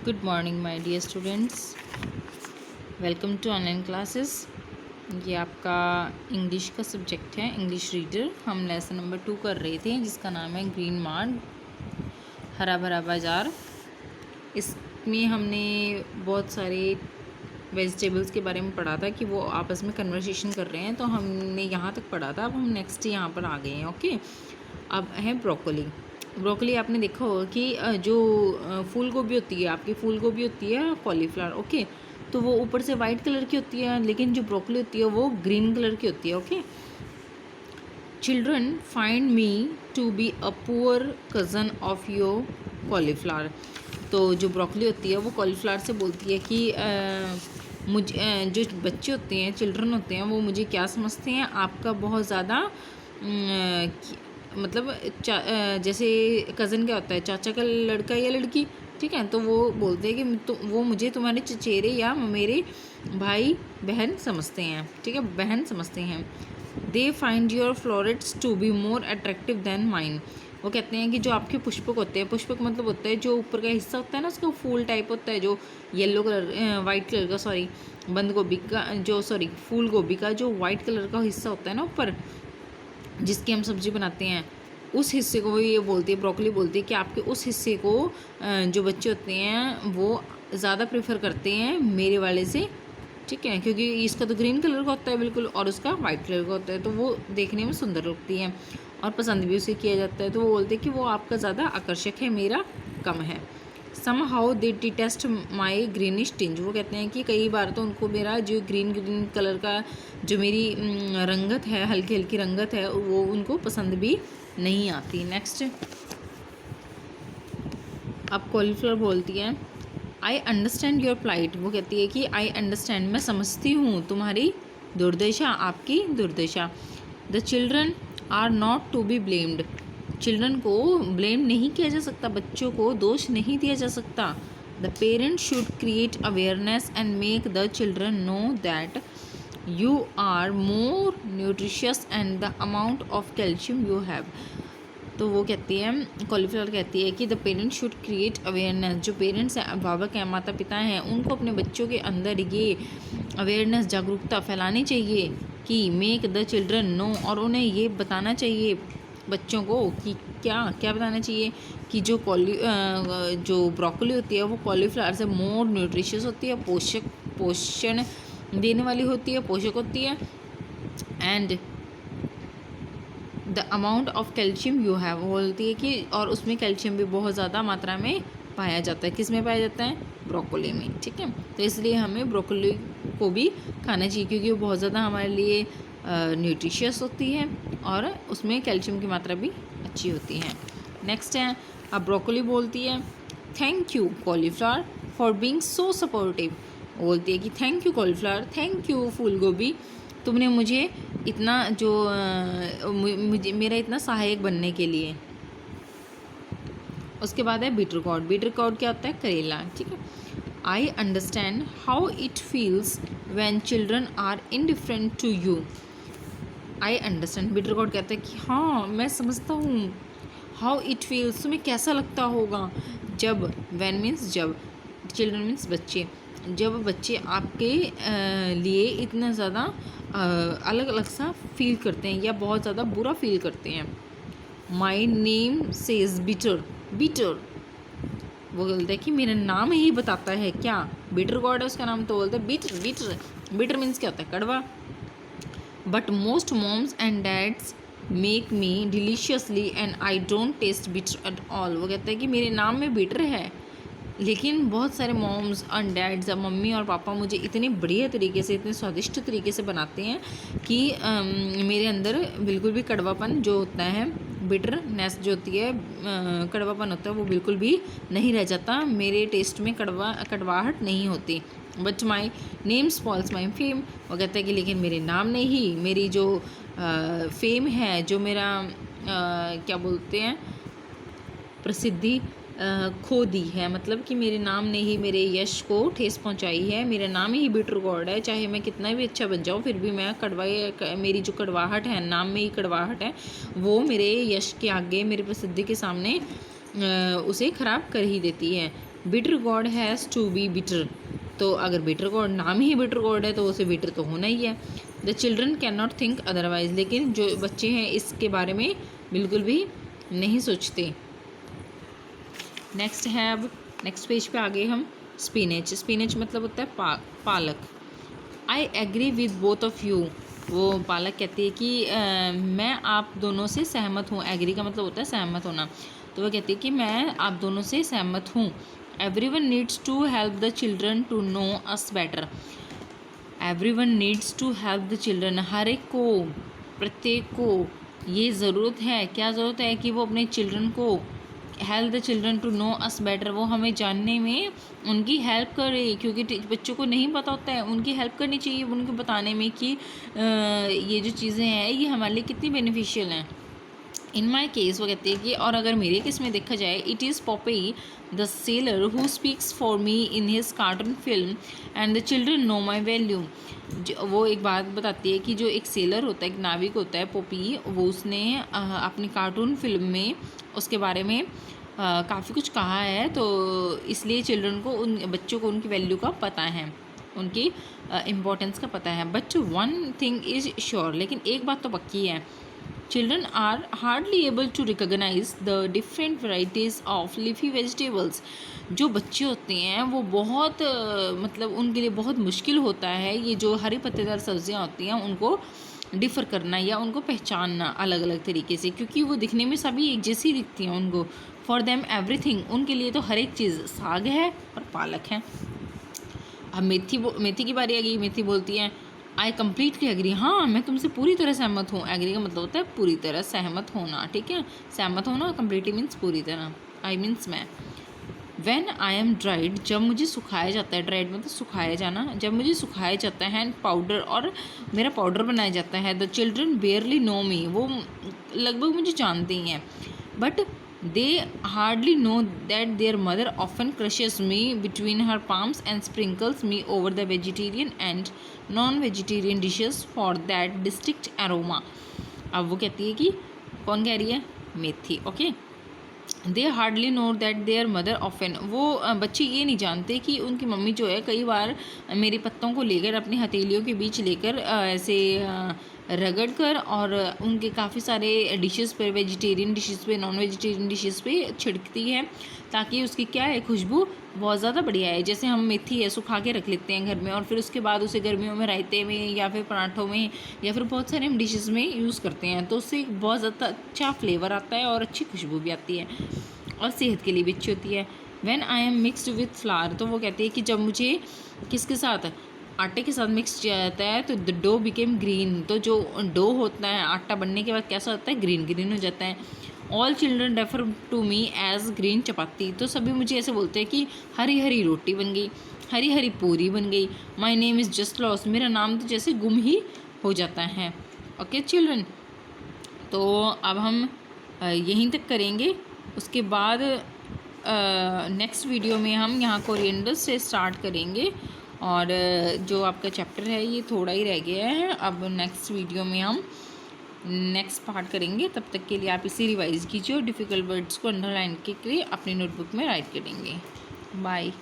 Good morning my dear students, welcome to online classes. ये आपका English का subject है, इंग्लिश रीडर। हम लेसन नंबर 2 कर रहे थे जिसका नाम है ग्रीन मार्ट, हरा भरा बाज़ार। इसमें हमने बहुत सारे वेजिटेबल्स के बारे में पढ़ा था कि वो आपस में कन्वर्सेशन कर रहे हैं, तो हमने यहाँ तक पढ़ा था। अब हम नेक्स्ट यहाँ पर आ गए हैं। ओके, अब है ब्रोकोली। ब्रोकली आपने देखा होगा कि जो फूल गोभी होती है, आपकी फूल गोभी होती है कॉलीफ्लावर। ओके, तो वो ऊपर से वाइट कलर की होती है, लेकिन जो ब्रोकली होती है वो ग्रीन कलर की होती है। Okay, children find me to be a poor cousin of your cauliflower. तो जो ब्रोकली होती है वो कॉलीफ्लावर से बोलती है कि मुझे जो बच्चे होते हैं, चिल्ड्रन होते हैं, वो मुझे क्या समझते हैं, आपका बहुत ज़्यादा मतलब जैसे कज़न क्या होता है, चाचा का लड़का या लड़की। ठीक है, तो वो बोलते हैं कि वो मुझे तुम्हारे चचेरे या मेरे भाई बहन समझते हैं। ठीक है, बहन समझते हैं। They find your florets to be more attractive than mine. वो कहते हैं कि जो आपके पुष्पक होते हैं, पुष्पक मतलब होता है जो ऊपर का हिस्सा होता है ना, उसका फूल टाइप होता है, जो येलो कलर वाइट कलर का, सॉरी बंद गोभी का जो, सॉरी फूल गोभी का जो वाइट कलर का हिस्सा होता है ना ऊपर, जिसकी हम सब्ज़ी बनाते हैं, उस हिस्से को वो ये बोलती है, ब्रोकली बोलती है कि आपके उस हिस्से को जो बच्चे होते हैं वो ज़्यादा प्रेफर करते हैं मेरे वाले से। ठीक है, क्योंकि इसका तो ग्रीन कलर का होता है बिल्कुल, और उसका वाइट कलर का होता है, तो वो देखने में सुंदर लगती है और पसंद भी उसे किया जाता है। तो वो बोलते हैं कि वो आपका ज़्यादा आकर्षक है, मेरा कम है। Somehow they detest my greenish tinge. वो कहते हैं कि कई बार तो उनको मेरा जो ग्रीन कलर का जो मेरी रंगत है, हल्की हल्की रंगत है, वो उनको पसंद भी नहीं आती। नेक्स्ट, अब कॉलीफ्लावर बोलती है आई अंडरस्टैंड योर प्लाइट। वो कहती है कि आई अंडरस्टैंड, मैं समझती हूँ तुम्हारी दुर्दशा, आपकी दुर्दशा। The children are not to be blamed. Children को ब्लेम नहीं किया जा सकता, बच्चों को दोष नहीं दिया जा सकता। The parent should create awareness and make the children know that you are more nutritious and the amount of calcium you have. तो वो कहती है, कॉलीफ्लावर कहती है कि the parent should create awareness. जो पेरेंट्स हैं, अभिभावक हैं, माता पिता हैं, उनको अपने बच्चों के अंदर ये अवेयरनेस, जागरूकता फैलानी चाहिए कि मेक द चिल्ड्रन नो, और उन्हें ये बताना चाहिए बच्चों को कि क्या क्या बताना चाहिए कि जो ब्रोकली होती है वो कॉलीफ्लावर से मोर न्यूट्रिशियस होती है, पोषण देने वाली होती है, पोषक होती है। And the amount of calcium you have, बोलती है कि और उसमें कैल्शियम भी बहुत ज़्यादा मात्रा में पाया जाता है। किस में पाया जाता है? ब्रोकली में। ठीक है, तो इसलिए हमें ब्रोकली को भी खाना चाहिए क्योंकि वो बहुत ज़्यादा हमारे लिए न्यूट्रिशियस होती है और उसमें कैल्शियम की मात्रा भी अच्छी होती है। नेक्स्ट है, अब ब्रोकली बोलती है thank you cauliflower for being so supportive. बोलती है कि thank you cauliflower, thank you फूल गोभी, तुमने मुझे इतना जो मुझे मेरा इतना सहायक बनने के लिए। उसके बाद है बीटर गॉड। बीटर गॉड क्या होता है? करेला। ठीक है, I understand how it feels when children are indifferent to you. I understand, bitter gourd कहता है कि हाँ मैं समझता हूँ, हाउ इट फील्स, तुम्हें कैसा लगता होगा जब, व्हेन मीन्स जब, चिल्ड्रन मीन्स बच्चे, जब बच्चे आपके लिए इतना ज़्यादा अलग अलग सा फील करते हैं या बहुत ज़्यादा बुरा फील करते हैं। My name says bitter, bitter, वो बोलता है कि मेरा नाम ही बताता है क्या, बिटर गॉड है उसका नाम, तो बोलता है बिटर, बिटर, बिटर मीन्स क्या होता है? कड़वा। But most moms and dads make me deliciously and I don't taste bitter at all. वो कहता है कि मेरे नाम में बिटर है, लेकिन बहुत सारे मॉम्स और डैड्स, मम्मी और पापा मुझे इतने बढ़िया तरीके से, इतने स्वादिष्ट तरीके से बनाते हैं कि मेरे अंदर बिल्कुल भी कड़वापन जो होता है, बिटरनेस जो होती है, कड़वापन होता है, वो बिल्कुल भी नहीं रह जाता, मेरे टेस्ट में कड़वाहट नहीं होती। But my name spoils my fame. वो कहता है कि लेकिन मेरे नाम ने ही मेरी जो फेम है, जो मेरा क्या बोलते हैं, प्रसिद्धि खो दी है, मतलब कि मेरे नाम ने ही मेरे यश को ठेस पहुंचाई है। मेरा नाम ही बिटर गॉड है, चाहे मैं कितना भी अच्छा बन जाऊँ फिर भी मैं मेरी जो कड़वाहट है, नाम में ही कड़वाहट है, वो मेरे यश के आगे, मेरी प्रसिद्धि के सामने उसे ख़राब कर ही देती है। Bitter gourd has to be bitter, तो अगर बिटर गॉड नाम ही बिटर गॉड है तो उसे बिटर तो होना ही है। The children can not think otherwise, लेकिन जो बच्चे हैं इसके बारे में बिल्कुल भी नहीं सोचते। नेक्स्ट है, अब नेक्स्ट पेज पे आ गए हम। स्पिनच, स्पिनच मतलब होता है पालक। I agree with both of you, वो पालक कहती है कि मैं आप दोनों से सहमत हूँ। एग्री का मतलब होता है सहमत होना, तो वो कहती है कि मैं आप दोनों से सहमत हूँ। Everyone needs to help the children to know us better, everyone needs to help the children, हर एक को, प्रत्येक को ये ज़रूरत है, क्या ज़रूरत है कि वो अपने चिल्ड्रन को, help the children to know us better, वो हमें जानने में उनकी हेल्प करे, क्योंकि बच्चों को नहीं पता होता है, उनकी हेल्प करनी चाहिए उनको बताने में कि ये जो चीज़ें हैं ये हमारे लिए कितनी बेनिफिशियल हैं। इन माई केस वो कहती है कि, और अगर मेरे केस में देखा जाए, it is Poppy the seller who speaks for me in his cartoon film and the children know my value. वो एक बात बताती है कि जो एक सेलर होता है, एक नाविक होता है पॉपी, वो उसने अपनी कार्टून फिल्म में उसके बारे में काफ़ी कुछ कहा है, तो इसलिए चिल्ड्रन को, उन बच्चों को उनकी वैल्यू का पता है, उनकी इम्पोर्टेंस का पता है। But one thing is sure, लेकिन एक बात तो पक्की है, children are hardly able to recognise the different varieties of leafy vegetables. जो बच्चे होते हैं वो बहुत मतलब उनके लिए बहुत मुश्किल होता है ये जो हरी पत्तेदार सब्जियां होती हैं उनको डिफ़र करना या उनको पहचानना अलग अलग तरीके से, क्योंकि वो दिखने में सभी एक जैसी दिखती हैं उनको। फॉर देम एवरीथिंग, उनके लिए तो हर एक चीज़ साग है और पालक है। अब मेथी की बारी आ गई। मेथी बोलती है, आई कम्प्लीटली एग्री, हाँ मैं तुमसे पूरी तरह सहमत हूँ। एग्री का मतलब होता है पूरी तरह सहमत होना, ठीक है। सहमत होना, कम्प्लीटली मीन्स पूरी तरह, आई मीन्स मैं। व्हेन आई एम ड्राइड, जब मुझे सुखाया जाता है, ड्राइड मतलब सुखाया जाना, जब मुझे सुखाया जाता है, पाउडर, और मेरा पाउडर बनाया जाता है, द चिल्ड्रन बेयरली नो मी, वो लगभग मुझे जानते ही हैं, but they hardly know that their mother often crushes me between her palms and sprinkles me over the vegetarian and non-vegetarian dishes for that distinct aroma। अब वो कहती है कि, कौन कह रही है, मेथी, okay. They hardly know that their mother often, वो बच्चे ये नहीं जानते कि उनकी मम्मी जो है कई बार मेरे पत्तों को लेकर अपनी हथेलियों के बीच लेकर ऐसे रगड़ कर और उनके काफ़ी सारे डिशेस पे, वेजिटेरियन डिशेस पे, नॉन वेजिटेरियन डिशेस पे छिड़कती है, ताकि उसकी क्या है, खुशबू बहुत ज़्यादा बढ़िया है। जैसे हम मेथी है सुखा के रख लेते हैं घर में, और फिर उसके बाद उसे गर्मियों में रायते में या फिर पराठों में या फिर बहुत सारे हम डिशेस में यूज़ करते हैं, तो उससे बहुत ज़्यादा अच्छा फ्लेवर आता है और अच्छी खुशबू भी आती है और सेहत के लिए भी अच्छी होती है। When I am mixed with flower, तो वो कहती है कि जब मुझे किसके साथ, आटे के साथ मिक्स किया जाता है, तो द डो बिकेम ग्रीन, तो जो डो होता है आटा बनने के बाद कैसा होता है, ग्रीन ग्रीन हो जाता है। All children refer to me as green chapati, तो सभी मुझे ऐसे बोलते हैं कि हरी हरी रोटी बन गई, हरी हरी पूरी बन गई। My name is just loss, मेरा नाम तो जैसे गुम ही हो जाता है। ओके चिल्ड्रन, तो अब हम यहीं तक करेंगे, उसके बाद नेक्स्ट वीडियो में हम यहाँ कोरिएंडर से स्टार्ट करेंगे, और जो आपका चैप्टर है ये थोड़ा ही रह गया है। अब नेक्स्ट वीडियो में हम नेक्स्ट पार्ट करेंगे, तब तक के लिए आप इसे रिवाइज कीजिए और डिफ़िकल्ट वर्ड्स को अंडरलाइन के लिए अपनी नोटबुक में राइट करेंगे। बाय।